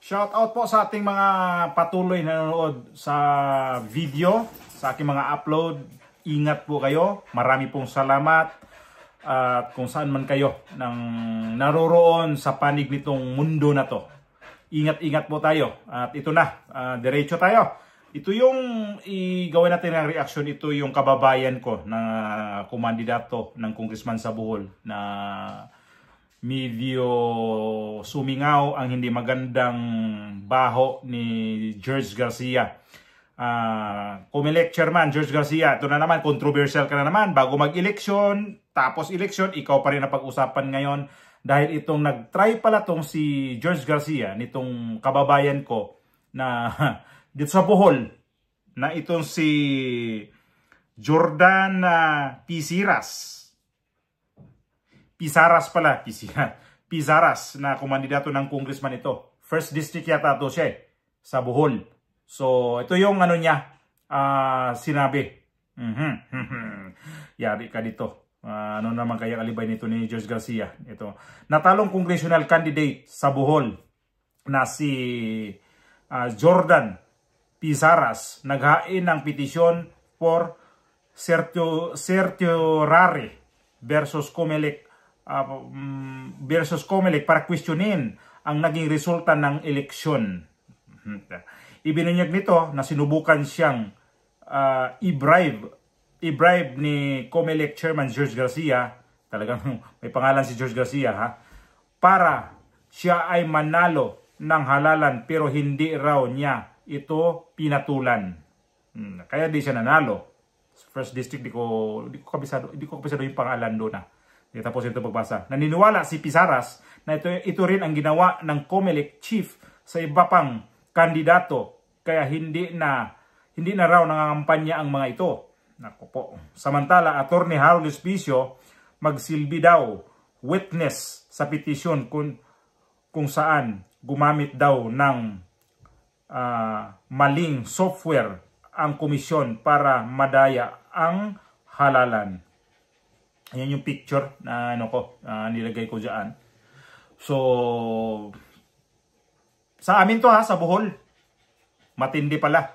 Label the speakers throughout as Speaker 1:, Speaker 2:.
Speaker 1: Shout out po sa ating mga patuloy na nanonood sa video, sa aking mga upload. Ingat po kayo. Marami pong salamat. At kung saan man kayo nang naroroon sa panig nitong mundo na to. Ingat-ingat po tayo. At ito na, diretso tayo. Ito yung gawin natin ng reaction. Ito yung kababayan ko na kumandidato ng Congressman sa Bohol na medyo sumingaw ang hindi magandang baho ni George Garcia. Comelec Chairman George Garcia, ito na naman, controversial ka na naman. Bago mag-eleksyon, tapos eleksyon, ikaw pa rin ang pag-usapan ngayon. Dahil itong nag-try pala tong si George Garcia, nitong kababayan ko na dito sa Bohol, na itong si Jordan Pizaras pala, Pizaras na kumandidato ng congressman ito. First district yata ito siya sa Bohol. So ito yung ano niya, sinabi. Yari ka dito. Ano naman kaya alibay nito ni George Garcia? Ito. Natalong congressional candidate sa Bohol na si Jordan Pizaras naghain ng petisyon for certiorari versus Comelec para questionin ang naging resulta ng eleksyon. Ibinunyag nito na sinubukan siyang i-bribe ni Comelec Chairman George Garcia, talagang may pangalan si George Garcia para siya ay manalo ng halalan pero hindi raw niya ito pinatulan. Kaya di siya nanalo. First district, di ko kabisado yung pangalan doon . Tapos ito pagbasa. Naniniwala si Pizaras na ito rin ang ginawa ng Comelec chief sa iba pang kandidato. Kaya hindi na raw nangangampanya ang mga ito. Naku po. Samantala, Attorney Harold Espicio magsilbi daw witness sa petisyon kung saan gumamit daw ng maling software ang komisyon para madaya ang halalan. Ayan yung picture na nilagay ko diyan. So sa amin to sa Bohol. Matindi pala.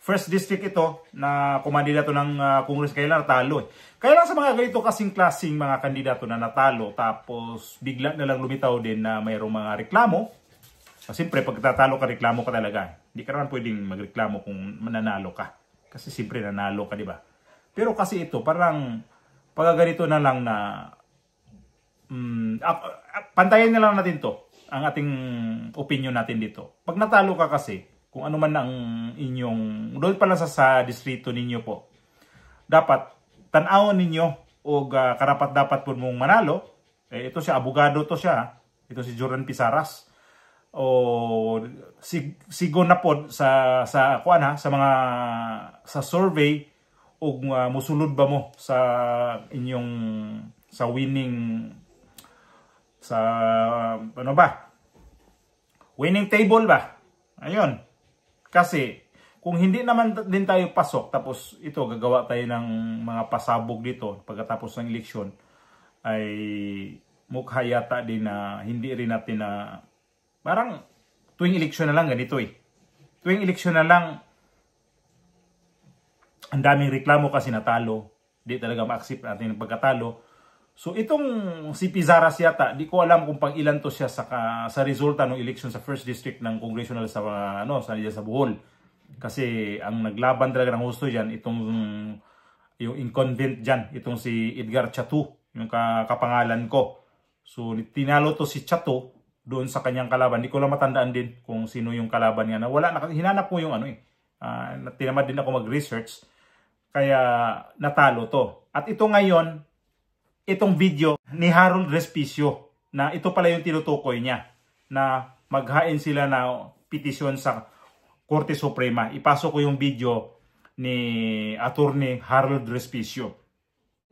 Speaker 1: First district ito na kumandidato ng Congress, kailan natalo . Kaya lang sa mga ganito kasing-klasing mga kandidato na natalo tapos bigla na lang lumitaw din na mayroong mga reklamo. Siyempre pag tatalo ka, reklamo ka talaga. Hindi ka naman pwedeng magreklamo kung mananalo ka. Kasi siyempre nanalo ka, di ba? Pero kasi ito parang pag ganito na lang na pantayin na lang natin to, ang ating opinion natin dito. Pag natalo ka kasi, kung ano man ang inyong, doon pala sa distrito ninyo po, dapat tanawon ninyo o karapat dapat po mong manalo. Ito siya, abogado to siya. Ito si Jordan Pizaras. O sigo na po sa mga sa survey o musulod ba mo sa inyong sa winning sa winning table ba? Ayun. Kasi kung hindi naman din tayo pasok tapos ito gagawa tayo ng mga pasabog dito pagkatapos ng eleksyon, ay mukha yata din na hindi rin natin na parang tuwing eleksyon na lang ganito . Tuwing eleksyon na lang ang daming reklamo kasi natalo. Di talaga ma-accept natin ang pagkatalo. So itong si Pizaras yata, di ko alam kung pang ilan to siya sa resulta ng eleksyon sa first district ng congressional sa Bohol. Kasi ang naglaban talaga ng husto diyan yung incumbent diyan, itong si Edgar Chatu, yung kapangalan ko. So tinalo to si Chatu doon sa kanyang kalaban. Di ko lang matandaan din kung sino yung kalaban niya. Hinanap ko yung tinamad din ako mag-research. Kaya natalo to. At ito ngayon, itong video ni Harold Espicio na ito pala yung tinutukoy niya na maghain sila na petisyon sa Korte Suprema. Ipasok ko yung video ni Attorney Harold Espicio.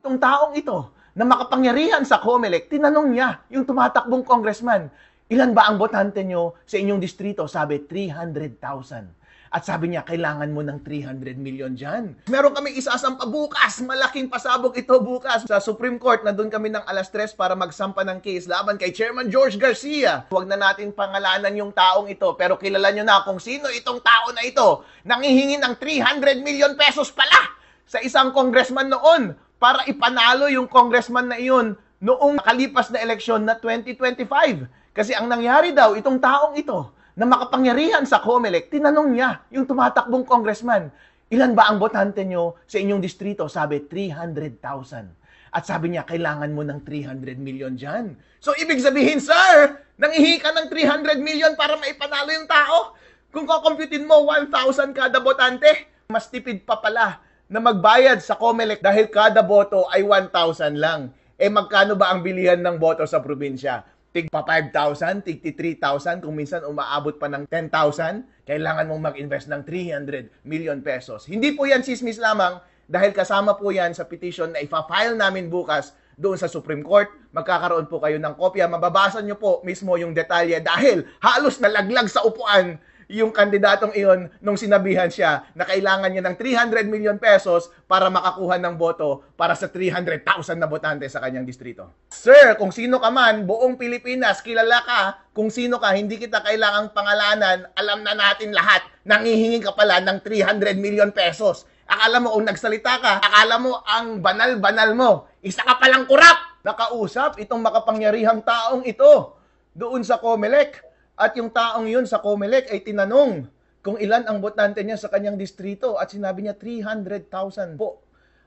Speaker 2: Itong taong ito na makapangyarihan sa Comelec, tinanong niya yung tumatakbong congressman, ilan ba ang botante nyo sa inyong distrito? Sabi, 300,000. At sabi niya, kailangan mo ng 300 million dyan. Meron kami isasampa bukas. Malaking pasabog ito bukas sa Supreme Court na doon kami ng alas 3 para magsampa ng case laban kay Chairman George Garcia. Huwag na natin pangalanan yung taong ito, pero kilala nyo na kung sino itong tao na ito. Nangihingi ng 300 million pesos pala sa isang congressman noon para ipanalo yung congressman na iyon noong nakalipas na eleksyon na 2025. Kasi ang nangyari daw, itong taong ito, na makapangyarihan sa COMELEC, tinanong niya yung tumatakbong congressman, ilan ba ang botante nyo sa inyong distrito? Sabi, 300,000. At sabi niya, kailangan mo ng 300 million dyan. So, ibig sabihin, sir, nangihingi ka ng 300 million para maipanalo yung tao? Kung kukumputin mo, 1,000 kada botante, mas tipid pa pala na magbayad sa COMELEC dahil kada boto ay 1,000 lang. Eh, magkano ba ang bilihan ng boto sa probinsya? Tig pa 5,000, tig 3,000, kung minsan umaabot pa ng 10,000, kailangan mong mag-invest ng 300 million pesos. Hindi po yan sismis lamang dahil kasama po yan sa petition na ipa-file namin bukas doon sa Supreme Court. Magkakaroon po kayo ng kopya. Mababasa nyo po mismo yung detalye dahil halos nalaglag sa upuan yung kandidatong iyon nung sinabihan siya na kailangan niya ng 300 million pesos para makakuha ng boto para sa 300,000 na botante sa kanyang distrito. Sir, kung sino ka man, buong Pilipinas, kilala ka, kung sino ka, hindi kita kailangang pangalanan, alam na natin lahat, nangihingi ka pala ng 300 million pesos. Akala mo kung nagsalita ka, akala mo ang banal-banal mo, isa ka palang kurap! Nakausap itong makapangyarihang taong ito doon sa COMELEC. At yung taong yun sa COMELEC ay tinanong kung ilan ang botante niya sa kanyang distrito at sinabi niya 300,000 po.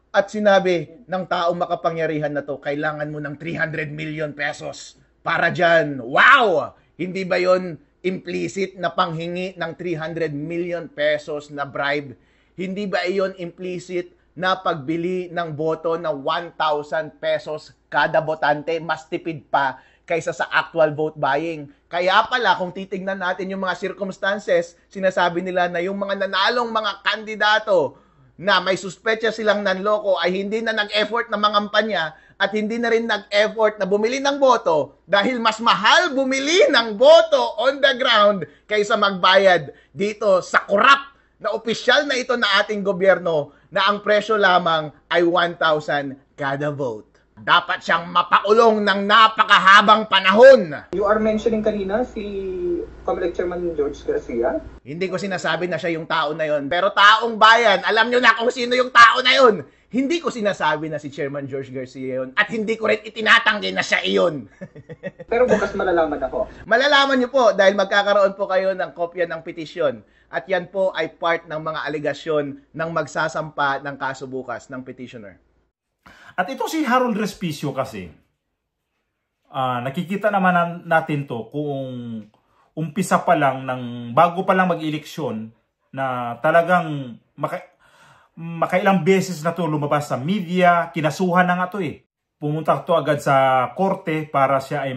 Speaker 2: At sinabi ng taong makapangyarihan na to, kailangan mo ng 300 million pesos para dyan. Wow! Hindi ba yon implicit na panghingi ng 300 million pesos na bribe? Hindi ba iyon implicit na pagbili ng boto na 1,000 pesos kada botante, mas tipid pa kaysa sa actual vote buying? Kaya pala, kung titignan natin yung mga circumstances, sinasabi nila na yung mga nanalong mga kandidato na may suspetsa silang nanloko ay hindi na nag-effort na mangampanya at hindi na rin nag-effort na bumili ng boto dahil mas mahal bumili ng boto on the ground kaysa magbayad dito sa korap na opisyal na ito na ating gobyerno na ang presyo lamang ay 1,000 kada vote. Dapat siyang mapakulong ng napakahabang panahon.
Speaker 3: You are mentioning kanina si COMELEC Chairman George Garcia?
Speaker 2: Hindi ko sinasabi na siya yung tao na yon. Pero taong bayan, alam nyo na kung sino yung tao na yon. Hindi ko sinasabi na si Chairman George Garcia yon. At hindi ko rin itinatanggi na siya iyon.
Speaker 3: Pero bukas malalaman ako.
Speaker 2: Malalaman nyo po dahil magkakaroon po kayo ng kopya ng petisyon. At yan po ay part ng mga alegasyon ng magsasampa ng kaso bukas ng petitioner.
Speaker 1: At ito si Harold Respicio kasi, nakikita naman natin to kung umpisa pa lang, bago pa lang mag-eleksyon, na talagang makailang beses na to lumabas sa media, kinasuhan na nga to eh. Pumunta to agad sa korte para siya ay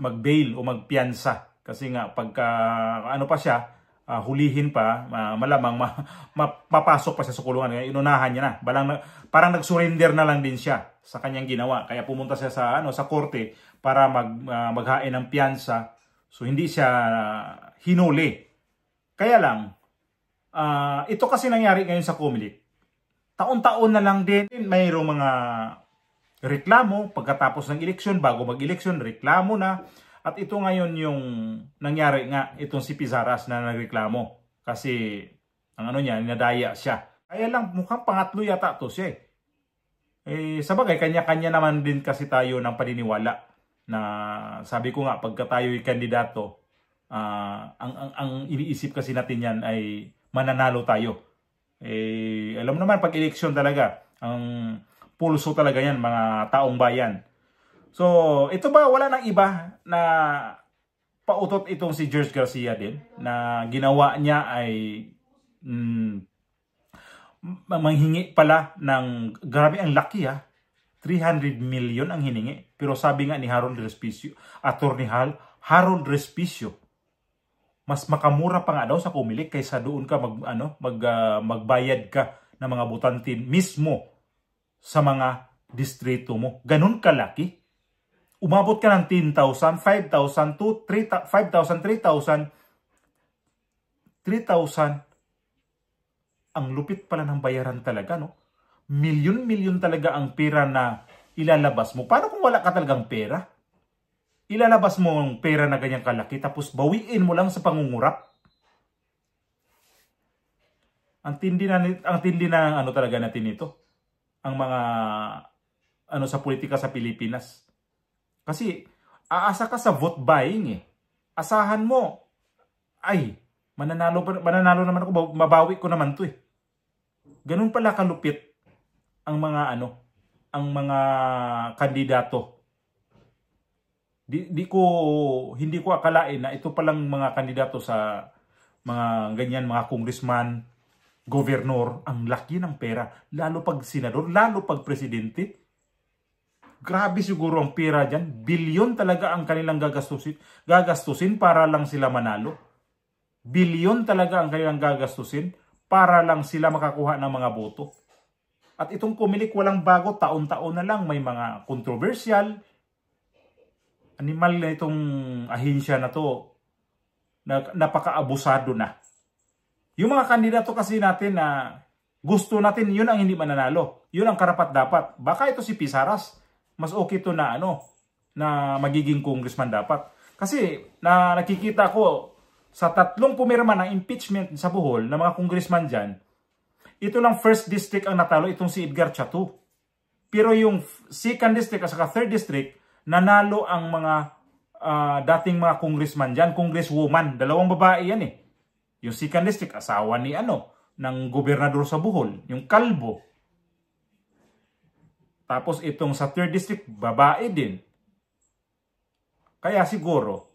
Speaker 1: mag-bail o magpiyansa. Kasi nga pagka ano pa siya, hulihin pa, malamang mapasok pa siya sa kulungan. Inunahan niya na. Parang nag-surrender na lang din siya sa kanyang ginawa. Kaya pumunta siya sa korte para maghain ng piyansa. So hindi siya hinuli. Kaya lang, ito kasi nangyari ngayon sa COMELEC. Taon-taon na lang din mayroong mga reklamo pagkatapos ng eleksyon, bago mag-eleksyon, reklamo na. At ito ngayon yung nangyari nga, itong si Pizaras na nagreklamo. Kasi, ang ano niya, ninadaya siya. Kaya lang, mukhang pangatlo yata to siya eh. Sabagay, kanya-kanya naman din kasi tayo ng paniniwala. Na sabi ko nga, pagka tayo'y kandidato, ang iniisip kasi natin yan ay mananalo tayo. Alam naman, pag eleksyon talaga, ang pulso talaga yan, mga taong bayan. So, ito ba wala nang iba na pautot itong si George Garcia din na ginawa niya ay manghingi pala ng, grabe ang laki 300 million ang hiningi. Pero sabi nga ni Harold Respicio, Attorney Harold Respicio, mas makamura pa nga daw sa COMELEC kaysa doon ka magbayad ka ng mga butantin mismo sa mga distrito mo. Ganun kalaki. Umabot ka ng 10,000, 5,000, 5,000, 3,000, 3,000. Ang lupit pala ng bayaran talaga, no? Milyon-milyon talaga ang pera na ilalabas mo. Paano kung wala ka talagang pera? Ilalabas mo ang pera na ganyang kalaki tapos bawiin mo lang sa pangungurap. Ang tindi na ano talaga natin ito. Ang mga ano sa politika sa Pilipinas. Kasi aasa ka sa vote buying eh. Asahan mo, ay, mananalo naman ako, mabawi ko naman to eh. Ganun pala kalupit ang mga mga kandidato. Hindi ko akalain na ito palang mga kandidato sa mga ganyan, mga congressman, gobernador, ang laki ng pera. Lalo pag senador, lalo pag presidente. Grabe siguro ang pera dyan. Bilyon talaga ang kanilang gagastusin para lang sila manalo. Bilyon talaga ang kanilang gagastusin para lang sila makakuha ng mga boto. At itong Comelec walang bago, taon-taon na lang may mga controversial. Animal na itong ahensya na to. Napaka-abusado na. Yung mga kandidato kasi natin na gusto natin, yun ang hindi mananalo. Yun ang karapat-dapat. Baka ito si Pisaras, mas okay to na na magiging congressman dapat. Kasi nakikita ko sa 3 pumirma ng impeachment sa Bohol na mga congressman dyan, ito lang 1st district ang natalo, itong si Edgar Chatu. Pero yung 2nd district at saka 3rd district, nanalo ang mga dating mga congressman dyan, congresswoman. 2 babae yan eh. Yung 2nd district, asawa ni ng gobernador sa Bohol, yung Kalbo. Tapos itong sa 3rd district, babae din. Kaya siguro,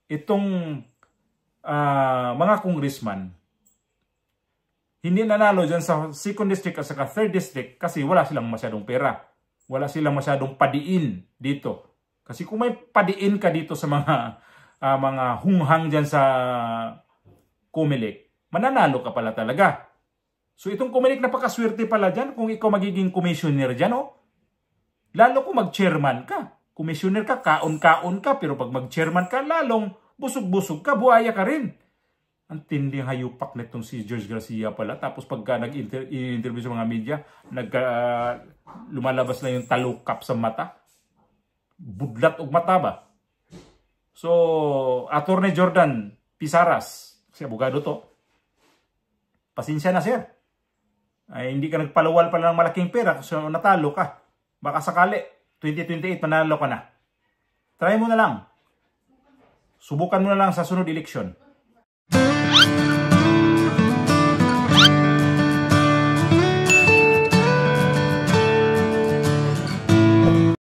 Speaker 1: itong mga congressman, hindi nanalo dyan sa 2nd district at saka 3rd district kasi wala silang masyadong pera. Wala silang masyadong padiin dito. Kasi kung may padiin ka dito sa mga hunghang dyan sa Comelec, mananalo ka pala talaga. So itong Comelec napakaswerte pala dyan kung ikaw magiging commissioner dyan, oh. Lalo kung mag-chairman ka. Commissioner ka, kaon-kaon ka, pero pag mag-chairman ka, lalong busog-busog ka, buhaya ka rin. Ang tinding hayupak nitong si George Garcia pala. Tapos pagka nag-interview sa mga media, lumalabas na yung talukap sa mata. Budlat og mata ba? So, Attorney Jordan Pisaras, kasi abogado to, pasensya na sir. Ay, hindi ka nagpalawal pala ng malaking pera kasi natalo ka. Baka sakali, 2028 manalo ka na. Try mo na lang. Subukan mo na lang sa sunod eleksyon.